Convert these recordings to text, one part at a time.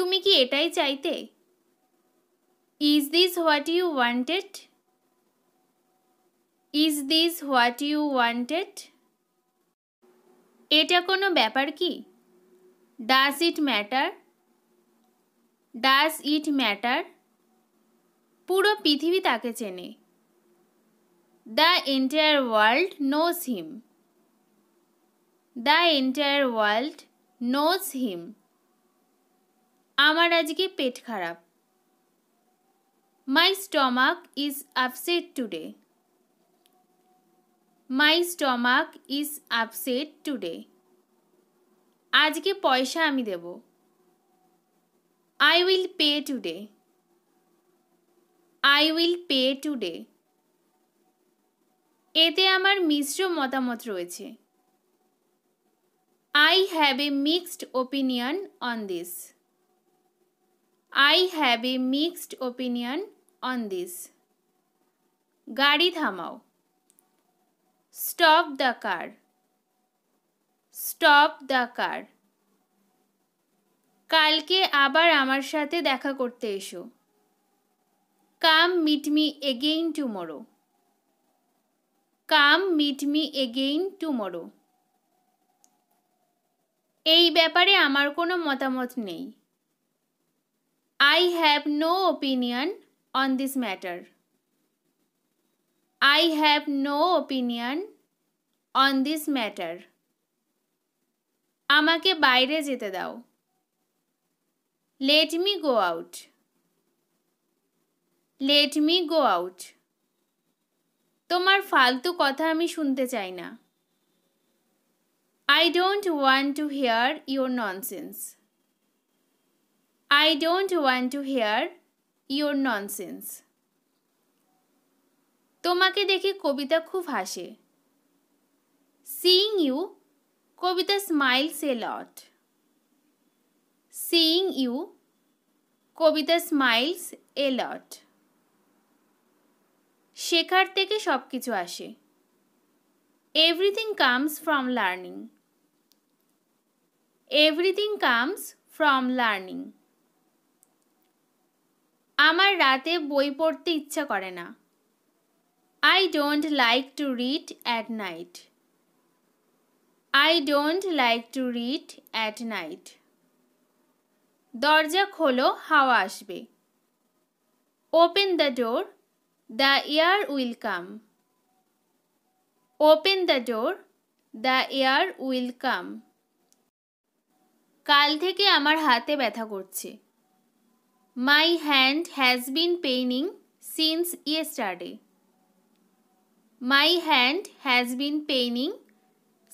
তুমি কি এটাই চাইতে? Is this what you wanted? Is this what you wanted? এটা কোনো ব্যাপার কি? Does it matter? Does it matter? পুরো পৃথিবী তাকে চেনে। The entire world knows him. The entire world knows him. আমার আজকে পেট খারাপ। My stomach is upset today. My stomach is upset today. আজকে পয়সা আমি দেব। I will pay today. I will pay today. এতে আমার মিশ্র মতামত রয়েছে। I have a mixed opinion on this. I have a mixed opinion on this. গাড়ি থামাও। Stop the car. Stop the car. কালকে আবার আমার সাথে দেখা করতে এসো। Come meet me again tomorrow. Come meet me again tomorrow. এই ব্যাপারে আমার কোনো মতামত নেই। I have no opinion on this matter. I have no opinion on this matter. আমাকে বাইরে যেতে দাও। Let me go out. Let me go out. তোমার ফালতু কথা আমি শুনতে চাই না। I don't want to hear your nonsense. I don't want to hear your nonsense. তোমাকে দেখে কবিতা খুব হাসে। Seeing you, Kabita smiles a lot. Seeing you, Kabita smiles a lot. শেখার থেকে সব কিছু আসে। Everything comes from learning. Everything comes from learning. আমার রাতে বই পড়তে ইচ্ছা করে না। I don't like to read at night. I don't like to read at night. দরজা খোলো, হাওয়া আসবে। Open the door, the air will come. Open the door, the air will come. কাল থেকে আমার হাতে ব্যথা করছে। My hand has been paining since yesterday. My hand has been paining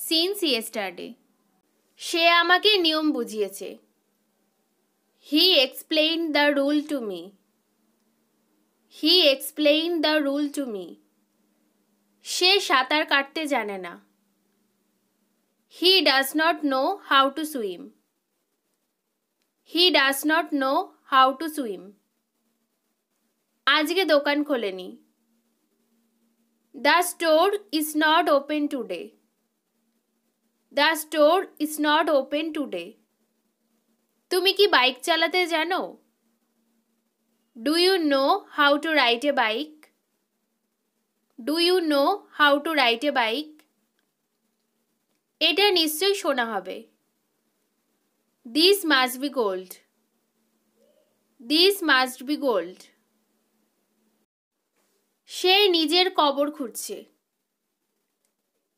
since yesterday. সে আমাকে নিয়ম বুঝিয়েছে। He explained the rule to me. He explained the rule to me. সে সাঁতার কাটতে জানে না। He does not know how to swim. He does not know how to swim. আজকে দোকান খোলেনি। The store is not open today. The store is not open today. তুমি কি bike চালাতে জানো? Do you know how to ride a bike? Do you know how to ride a bike? এটা নিশ্চয়ই সোনা হবে। This must be gold. This must be gold. সে নিজের কবর খুঁড়ছে।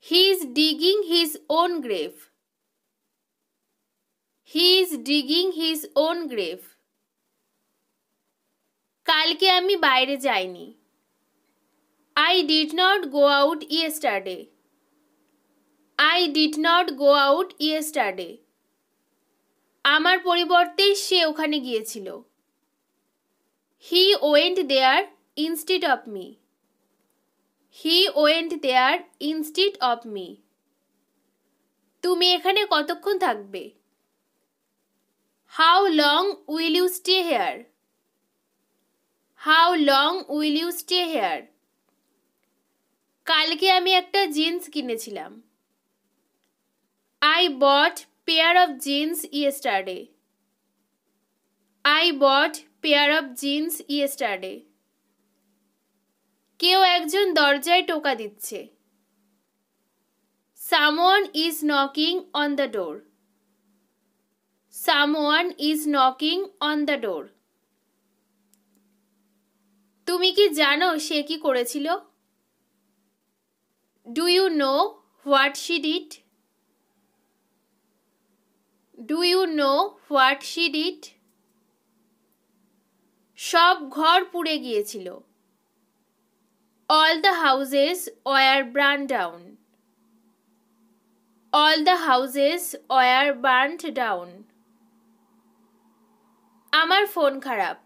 He is digging his own grave. He is digging his own grave. কালকে আমি বাইরে যাইনি। I did not go out yesterday. I did not go out yesterday. আমার পরিবর্তে সে ওখানে গিয়েছিল। He went there instead of me. He went there instead of me. তুমি এখানে কতক্ষণ থাকবে? How long will you stay here? How long will you stay here? কালকে আমি একটা জিন্স কিনেছিলাম। I bought pair of jeans yesterday. I bought pair of jeans yesterday. কেউ একজন দরজায় টোকা দিচ্ছে। Someone is knocking on the door. Someone is knocking on the door. তুমি কি জানো সে কি করেছিল? Do you know what she did? Do you know what she did? সব ঘর পুড়ে গিয়েছিল। All the houses were burned down. All the houses were burnt down. আমার ফোন খারাপ।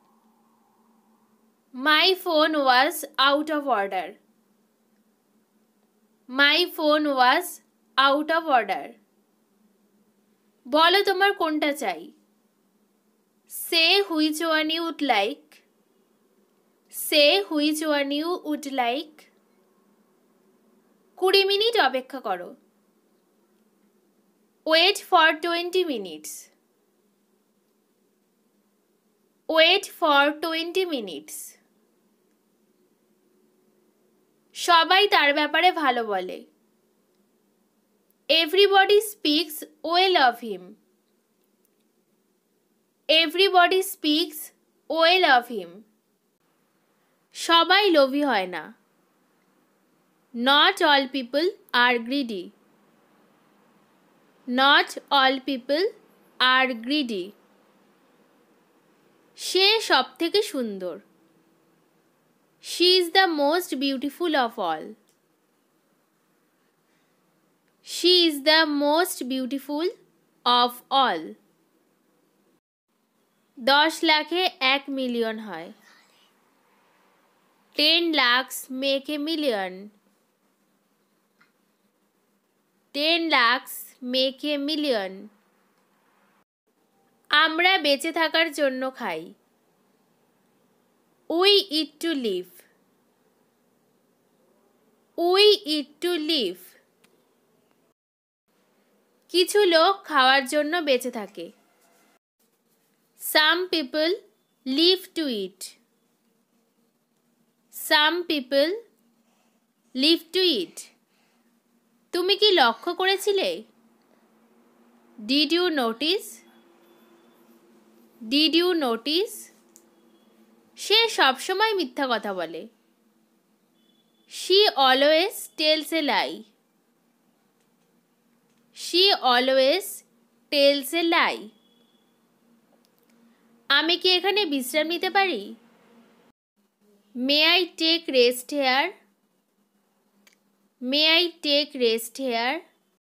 My phone was out of order. My phone was out of order. বলো তোমার কোনটা চাই? Say which one you would like. Say which one you would like. 20 minute অপেক্ষা করো। Wait for 20 minutes. Wait for 20 minutes. সবাই তার ব্যাপারে ভালো বলে। Everybody speaks well of him. Everybody speaks well of him. সবাই লোভী হয় না। Not all people are greedy. Not all people are greedy. সে সবথেকে সুন্দর। She is the most beautiful of all. She is the most beautiful of all. 10 লাখে 1 million হয়। 10 lakhs make a million. 10 lakhs make a million. আমরা বেঁচে থাকার জন্য খাই। We eat to live. We eat to live. কিছু লোক খাওয়ার জন্য বেঁচে থাকে। Some people live to eat. Some people live to eat. তুমি কি লক্ষ্য করেছিলে? Did you notice? Did you notice? সে সবসময় মিথ্যা কথা বলে। She always tells a lie. She always tells a lie. আমি কি এখানে বিশ্রাম নিতে পারি? May I take rest here? May I take rest here?